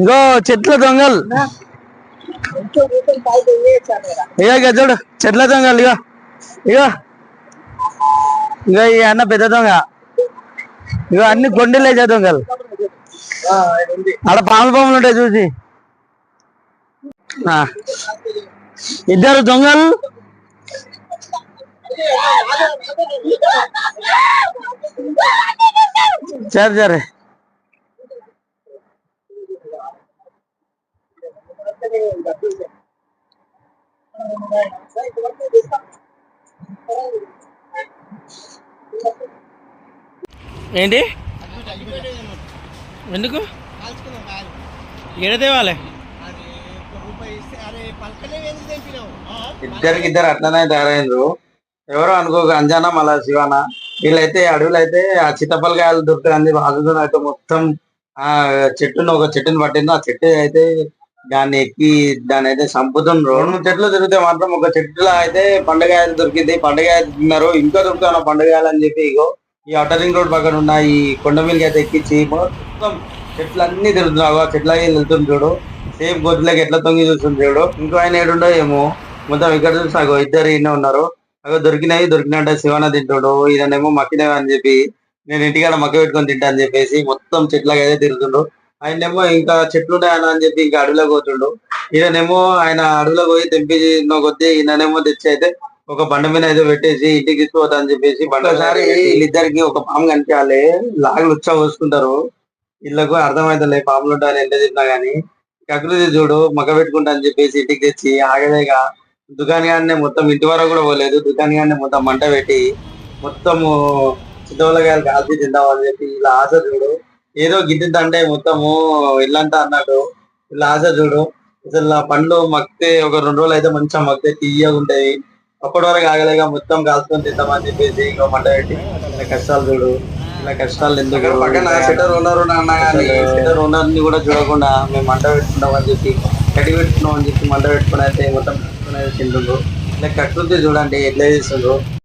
ఇంకో చెట్ల దొంగలు ఇక చూడు చెట్ల దొంగలు ఇక ఇక ఇక ఈ అన్న పెద్ద దొంగ ఇక అన్ని గొండెలు వేసే దొంగలు ఆడ పాములు ఉంటాయి చూసి ఇద్దరు దొంగలు సరే సరే ఏంటి ఎందుకు ఏడదేవాలే ఇద్దరు అట్లనే తయారైనరు. ఎవరో అనుకోక అంజనా మళ్ళా శివాన వీళ్ళైతే అడవులు అయితే ఆ చిత్తపలకాయలు దొరుకుతుంది బాగుంది. అయితే మొత్తం ఆ ఒక చెట్టుని పట్టింది. ఆ చెట్టు అయితే దాన్ని ఎక్కి దాన్ని అయితే చంపుతుండ్రు. 2 చెట్లు తిరిగితే మాత్రం ఒక చెట్టులో అయితే పండుగాయలు దొరికింది. పండుగాయలు తిన్నారు. ఇంకా దొరుకుతున్న పండుగాయలు అని చెప్పి ఇగో ఈ అవుటర్ రింగ్ రోడ్ పక్కన ఉన్న ఈ కొండ మీదకి అయితే ఎక్కించి మొత్తం చెట్లన్నీ తిరుగుతున్నావు. ఆ చెట్లకి వెళ్తుంది చూడు. సేమ్ గొద్దులకి ఎట్లా తొంగి చూస్తుంది చూడు. ఇంకో ఆయన ఏడుండో ఏమో మొత్తం ఇక్కడ చూసి అగో ఇద్దరు ఈయన ఉన్నారు. అగో దొరికినట్టే శివన తింటాడు. ఈయనేమో మక్కినవి అని చెప్పి నేను ఇంటికాడ మక్క పెట్టుకొని తింటా అని చెప్పేసి మొత్తం చెట్లకి అయితే తిరుగుతుండు. ఆయనేమో ఇంకా చెట్లు ఉన్నాయని అని చెప్పి ఇంకా అడవిలోకి పోతుండు. ఈయనేమో ఆయన అడవిలో పోయి తెంపి కొద్దీ ఈయననేమో తెచ్చి అయితే ఒక బండ మీద అయితే పెట్టేసి ఇంటికి తీసుకుపోతా అని చెప్పేసి బండసారి వీళ్ళిద్దరికి ఒక పాము కనిపించాలి. లాగులు ఉచ్చా పోసుకుంటారు. వీళ్ళకు అర్థమైతలే పాములు ఉంటాయని ఎంత చెప్పినా గానీ ప్రకృతి చూడు మగ పెట్టుకుంటా అని చెప్పేసి ఇంటికి తెచ్చి ఆగలేక దుకాణాన్ని మొత్తం ఇంటి వరకు కూడా పోలేదు. దుకాణాన్ని మొత్తం మంట పెట్టి మొత్తము చిత్తవలకాయలు కాల్చి తిందామని చెప్పి ఇలా ఆశ చూడు. ఏదో గిద్దిద్దంటే మొత్తము ఇల్లంతా అన్నట్టు ఇలా ఆశ చూడు. అసలు ఆ పండ్లు మక్కితే ఒక 2 రోజులు అయితే మంచిగా మక్కితే తీయగా ఉంటాయి. అప్పటి వరకు ఆగలేక మొత్తం కాల్చుకొని తిందామని చెప్పేసి ఇంకో మంట పెట్టి ఇలా కష్టాలు చూడు. ఇలా కష్టాలు ఎందుకు పక్కన షటర్ ఓనర్ అన్నా కానీ షటర్ ఓనర్ ని కూడా చూడకుండా మేము మంట పెట్టుకుంటాం అని చెప్పి కట్టి పెట్టుకున్నాం అని చెప్పి మంట పెట్టుకుని అయితే మొత్తం తింటుండ్రు. ఇలా ప్రకృతి చూడండి ఎట్లా చేస్తుండ్రు.